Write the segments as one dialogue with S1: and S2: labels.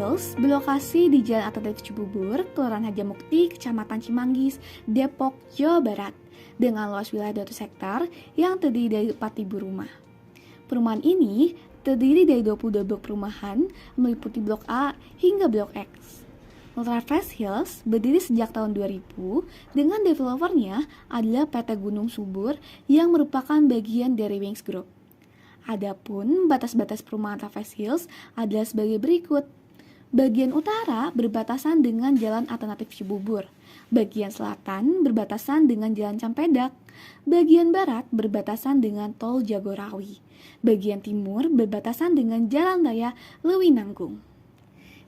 S1: Hills berlokasi di Jalan Alternatif Cibubur, Kelurahan Harjamukti, Kecamatan Cimanggis, Depok, Jawa Barat, dengan luas wilayah 200 hektar yang terdiri dari 4.000 rumah. Perumahan ini terdiri dari 22 blok perumahan, meliputi blok A hingga blok X. Ultrafast Hills berdiri sejak tahun 2000 dengan developernya adalah PT Gunung Subur yang merupakan bagian dari Wings Group. Adapun batas-batas perumahan Ultrafast Hills adalah sebagai berikut. Bagian utara berbatasan dengan Jalan Alternatif Cibubur. Bagian selatan berbatasan dengan Jalan Campedak. Bagian barat berbatasan dengan Tol Jagorawi. Bagian timur berbatasan dengan Jalan Raya Lewinanggung.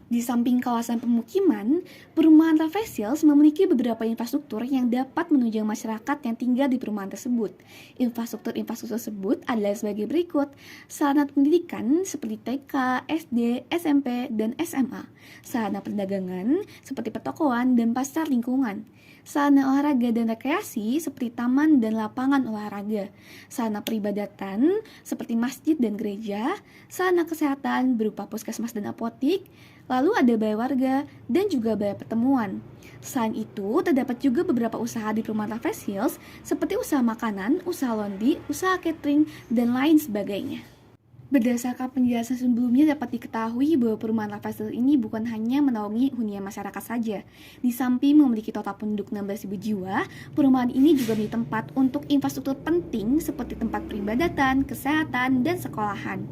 S1: Di samping kawasan pemukiman, perumahan Ultrafast Hills memiliki beberapa infrastruktur yang dapat menunjang masyarakat yang tinggal di perumahan tersebut. Infrastruktur tersebut adalah sebagai berikut: sarana pendidikan seperti TK, SD, SMP, dan SMA, sarana perdagangan seperti pertokoan dan pasar lingkungan, sarana olahraga dan rekreasi seperti taman dan lapangan olahraga, sarana peribadatan seperti masjid dan gereja, sarana kesehatan berupa puskesmas dan apotik, lalu ada balai warga dan juga balai pertemuan. Selain itu, terdapat juga beberapa usaha di perumahan Ultrafast Hills seperti usaha makanan, usaha laundry, usaha catering, dan lain sebagainya. Berdasarkan penjelasan sebelumnya dapat diketahui bahwa perumahan Ultrafast Hills ini bukan hanya menaungi hunian masyarakat saja. Di samping memiliki total penduduk 16.000 jiwa, perumahan ini juga menjadi tempat untuk infrastruktur penting seperti tempat peribadatan, kesehatan, dan sekolahan.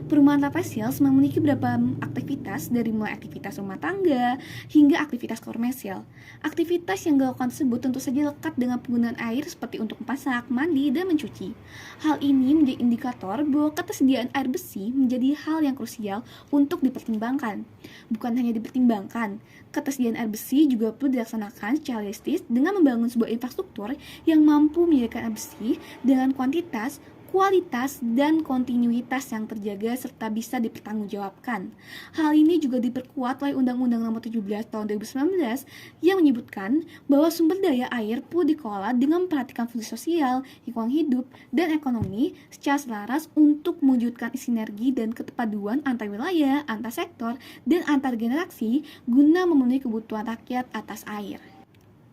S1: Perumahan Ultrafast Hills memiliki beberapa aktivitas dari mulai aktivitas rumah tangga hingga aktivitas komersial. Aktivitas yang dilakukan tersebut tentu saja lekat dengan penggunaan air seperti untuk memasak, mandi, dan mencuci. Hal ini menjadi indikator bahwa ketersediaan air besi menjadi hal yang krusial untuk dipertimbangkan. Bukan hanya dipertimbangkan, ketersediaan air besi juga perlu dilaksanakan secara realistis dengan membangun sebuah infrastruktur yang mampu menyediakan air besi dengan kuantitas, kualitas, dan kontinuitas yang terjaga serta bisa dipertanggungjawabkan. Hal ini juga diperkuat oleh Undang-Undang Nomor 17 Tahun 2019 yang menyebutkan bahwa sumber daya air perlu dikelola dengan memperhatikan fungsi sosial, lingkungan hidup, dan ekonomi secara selaras untuk mewujudkan sinergi dan keterpaduan antar wilayah, antar sektor, dan antar generasi guna memenuhi kebutuhan rakyat atas air.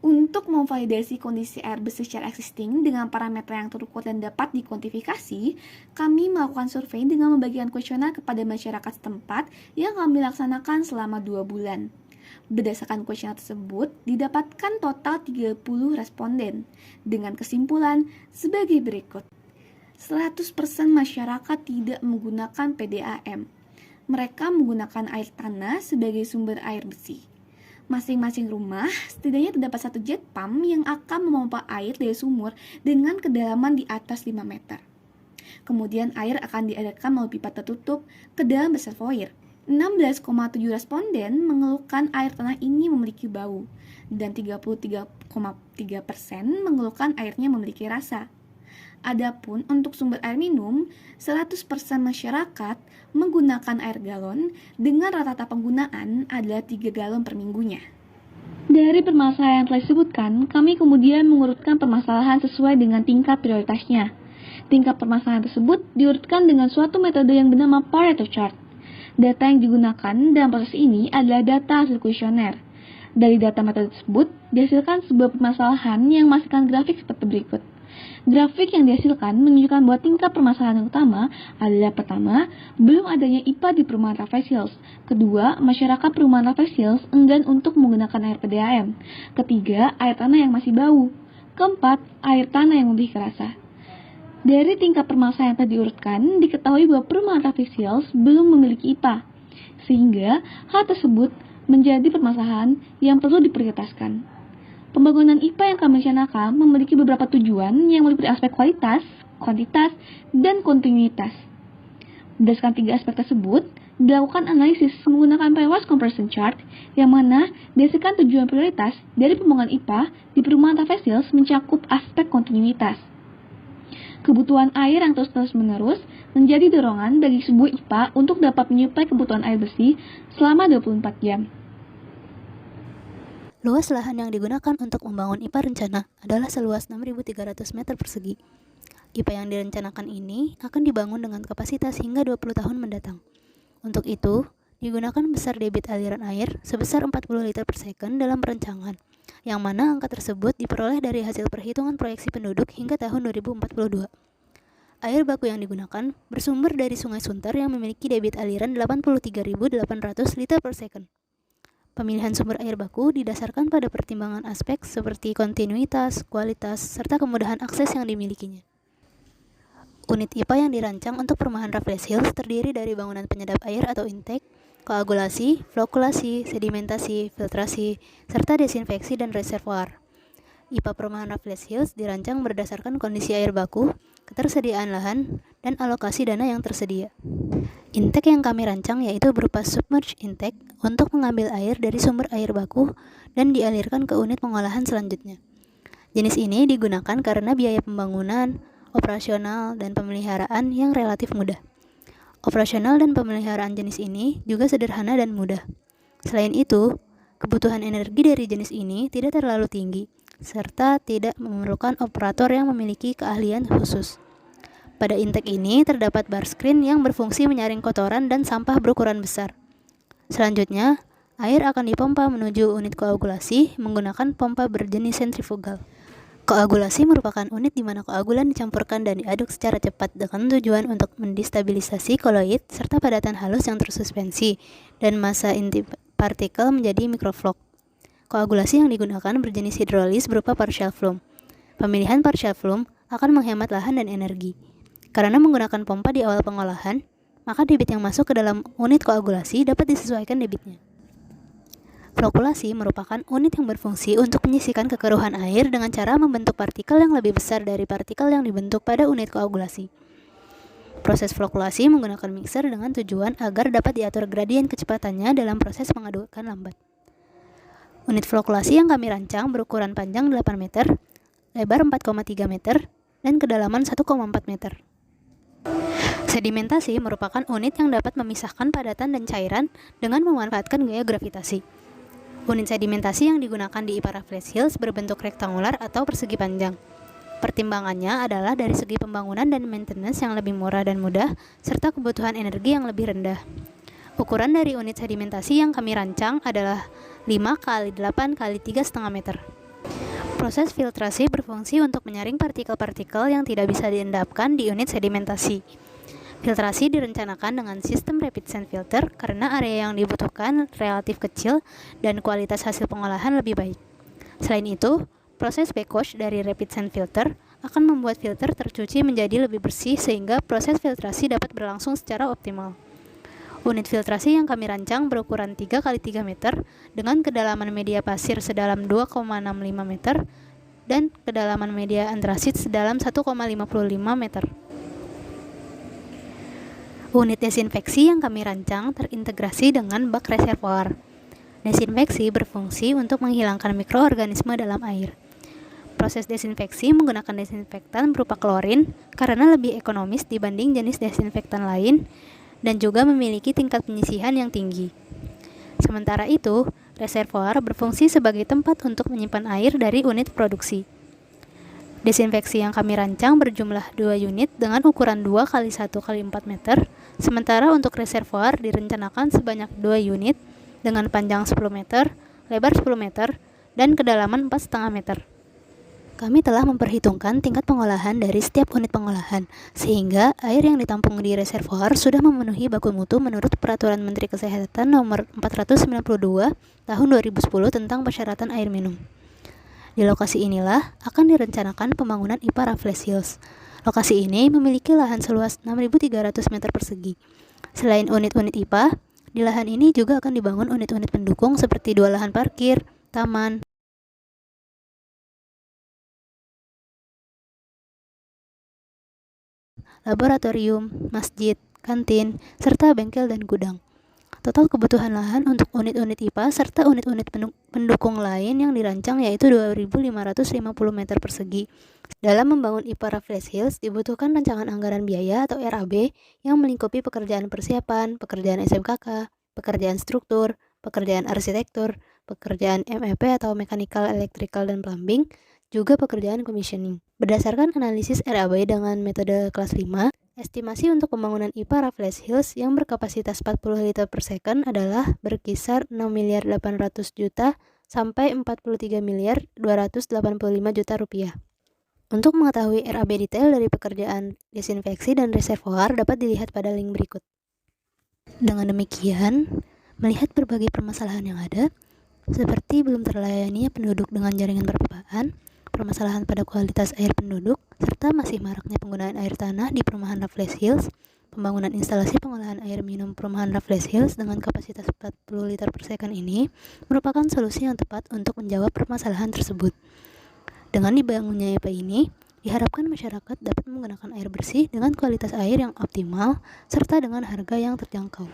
S1: Untuk memvalidasi kondisi air besi secara existing dengan parameter yang terukur dan dapat dikuantifikasi, kami melakukan survei dengan membagikan kuesioner kepada masyarakat setempat yang kami laksanakan selama 2 bulan. Berdasarkan kuesioner tersebut, didapatkan total 30 responden, dengan kesimpulan sebagai berikut. 100% masyarakat tidak menggunakan PDAM. Mereka menggunakan air tanah sebagai sumber air besi. Masing-masing rumah setidaknya terdapat satu jet pump yang akan memompa air dari sumur dengan kedalaman di atas 5 meter. Kemudian air akan dialirkan melalui pipa tertutup ke dalam reservoir. 16,7 responden mengeluhkan air tanah ini memiliki bau, dan 33,3% mengeluhkan airnya memiliki rasa. Adapun untuk sumber air minum, 100% masyarakat menggunakan air galon dengan rata-rata penggunaan adalah 3 galon per minggunya. Dari permasalahan yang telah disebutkan, kami kemudian mengurutkan permasalahan sesuai dengan tingkat prioritasnya. Tingkat permasalahan tersebut diurutkan dengan suatu metode yang bernama Pareto Chart. Data yang digunakan dalam proses ini adalah data hasil kuesioner. Dari data metode tersebut, dihasilkan sebuah permasalahan yang menghasilkan grafik seperti berikut. Grafik yang dihasilkan menunjukkan bahwa tingkat permasalahan yang utama adalah: pertama, belum adanya IPA di perumahan Ultrafast Hills. Kedua, masyarakat perumahan Ultrafast Hills enggan untuk menggunakan air PDAM. Ketiga, air tanah yang masih bau. Keempat, air tanah yang memiliki rasa. Dari tingkat permasalahan yang telah diurutkan, diketahui bahwa perumahan Ultrafast Hills belum memiliki IPA, sehingga hal tersebut menjadi permasalahan yang perlu diprioritaskan. Pembangunan IPA yang kami rencanakan memiliki beberapa tujuan yang meliputi aspek kualitas, kuantitas, dan kontinuitas. Berdasarkan 3 aspek tersebut, dilakukan analisis menggunakan Pareto Comparison Chart yang mana dihasilkan tujuan prioritas dari pembangunan IPA di perumahan Ultrafast Hills mencakup aspek kontinuitas. Kebutuhan air yang terus-menerus menjadi dorongan bagi sebuah IPA untuk dapat menyuplai kebutuhan air bersih selama 24 jam.
S2: Luas lahan yang digunakan untuk membangun IPA rencana adalah seluas 6.300 meter persegi. IPA yang direncanakan ini akan dibangun dengan kapasitas hingga 20 tahun mendatang. Untuk itu, digunakan besar debit aliran air sebesar 40 liter per second dalam perencangan, yang mana angka tersebut diperoleh dari hasil perhitungan proyeksi penduduk hingga tahun 2042. Air baku yang digunakan bersumber dari Sungai Sunter yang memiliki debit aliran 83.800 liter per second. Pemilihan sumber air baku didasarkan pada pertimbangan aspek seperti kontinuitas, kualitas, serta kemudahan akses yang dimilikinya. Unit IPA yang dirancang untuk perumahan Raffles Hills terdiri dari bangunan penyedap air atau intake, koagulasi, flokulasi, sedimentasi, filtrasi, serta desinfeksi dan reservoir. IPA perumahan Raffles Hills dirancang berdasarkan kondisi air baku, ketersediaan lahan, dan alokasi dana yang tersedia. Intake yang kami rancang yaitu berupa submerged intake untuk mengambil air dari sumber air baku dan dialirkan ke unit pengolahan selanjutnya. Jenis ini digunakan karena biaya pembangunan, operasional, dan pemeliharaan yang relatif mudah. Operasional dan pemeliharaan jenis ini juga sederhana dan mudah. Selain itu, kebutuhan energi dari jenis ini tidak terlalu tinggi, serta tidak memerlukan operator yang memiliki keahlian khusus. Pada intake ini terdapat bar screen yang berfungsi menyaring kotoran dan sampah berukuran besar. Selanjutnya, air akan dipompa menuju unit koagulasi menggunakan pompa berjenis sentrifugal. Koagulasi merupakan unit di mana koagulan dicampurkan dan diaduk secara cepat dengan tujuan untuk mendestabilisasi koloid serta padatan halus yang tersuspensi dan massa inti partikel menjadi mikroflok. Koagulasi yang digunakan berjenis hidrolis berupa partial flume. Pemilihan partial flume akan menghemat lahan dan energi. Karena menggunakan pompa di awal pengolahan, maka debit yang masuk ke dalam unit koagulasi dapat disesuaikan debitnya. Flokulasi merupakan unit yang berfungsi untuk menyisihkan kekeruhan air dengan cara membentuk partikel yang lebih besar dari partikel yang dibentuk pada unit koagulasi. Proses flokulasi menggunakan mixer dengan tujuan agar dapat diatur gradien kecepatannya dalam proses mengadukkan lambat. Unit flokulasi yang kami rancang berukuran panjang 8 meter, lebar 4,3 meter, dan kedalaman 1,4 meter. Sedimentasi merupakan unit yang dapat memisahkan padatan dan cairan dengan memanfaatkan gaya gravitasi. Unit sedimentasi yang digunakan di IPA Raffles Hills berbentuk rektangular atau persegi panjang. Pertimbangannya adalah dari segi pembangunan dan maintenance yang lebih murah dan mudah, serta kebutuhan energi yang lebih rendah. Ukuran dari unit sedimentasi yang kami rancang adalah 5 x 8 x 3,5 meter. Proses filtrasi berfungsi untuk menyaring partikel-partikel yang tidak bisa diendapkan di unit sedimentasi. Filtrasi direncanakan dengan sistem rapid sand filter karena area yang dibutuhkan relatif kecil dan kualitas hasil pengolahan lebih baik. Selain itu, proses backwash dari rapid sand filter akan membuat filter tercuci menjadi lebih bersih sehingga proses filtrasi dapat berlangsung secara optimal. Unit filtrasi yang kami rancang berukuran 3 x 3 meter dengan kedalaman media pasir sedalam 2,65 meter dan kedalaman media antrasit sedalam 1,55 meter. Unit desinfeksi yang kami rancang terintegrasi dengan bak reservoir. Desinfeksi berfungsi untuk menghilangkan mikroorganisme dalam air. Proses desinfeksi menggunakan desinfektan berupa klorin karena lebih ekonomis dibanding jenis desinfektan lain dan juga memiliki tingkat penyisihan yang tinggi. Sementara itu, reservoir berfungsi sebagai tempat untuk menyimpan air dari unit produksi. Desinfeksi yang kami rancang berjumlah 2 unit dengan ukuran 2 x 1 x 4 meter, sementara untuk reservoir direncanakan sebanyak 2 unit dengan panjang 10 meter, lebar 10 meter, dan kedalaman 4,5 meter. Kami telah memperhitungkan tingkat pengolahan dari setiap unit pengolahan, sehingga air yang ditampung di reservoir sudah memenuhi baku mutu menurut Peraturan Menteri Kesehatan Nomor 492 Tahun 2010 tentang persyaratan air minum. Di lokasi inilah akan direncanakan pembangunan IPA Raffles Hills. Lokasi ini memiliki lahan seluas 6.300 meter persegi. Selain unit-unit IPA, di lahan ini juga akan dibangun unit-unit pendukung seperti 2 lahan parkir, taman, laboratorium, masjid, kantin, serta bengkel dan gudang. Total kebutuhan lahan untuk unit-unit IPA serta unit-unit pendukung lain yang dirancang yaitu 2.550 meter persegi. Dalam membangun IPA Raffles Hills dibutuhkan rancangan anggaran biaya atau RAB yang melingkupi pekerjaan persiapan, pekerjaan SMKK, pekerjaan struktur, pekerjaan arsitektur, pekerjaan MEP atau mechanical, electrical, dan plumbing, juga pekerjaan commissioning. Berdasarkan analisis RAB dengan metode kelas 5, Estimasi untuk pembangunan IPA Raffles Hills yang berkapasitas 40 liter per second adalah berkisar 6 miliar 800 juta sampai 43 miliar 285 juta rupiah. Untuk mengetahui RAB detail dari pekerjaan disinfeksi dan reservoir dapat dilihat pada link berikut. Dengan demikian, melihat berbagai permasalahan yang ada, seperti belum terlayaninya penduduk dengan jaringan perpipaan, permasalahan pada kualitas air penduduk, serta masih maraknya penggunaan air tanah di perumahan Raffles Hills, pembangunan instalasi pengolahan air minum perumahan Raffles Hills dengan kapasitas 40 liter per second ini merupakan solusi yang tepat untuk menjawab permasalahan tersebut. Dengan dibangunnya IPA ini, diharapkan masyarakat dapat menggunakan air bersih dengan kualitas air yang optimal serta dengan harga yang terjangkau.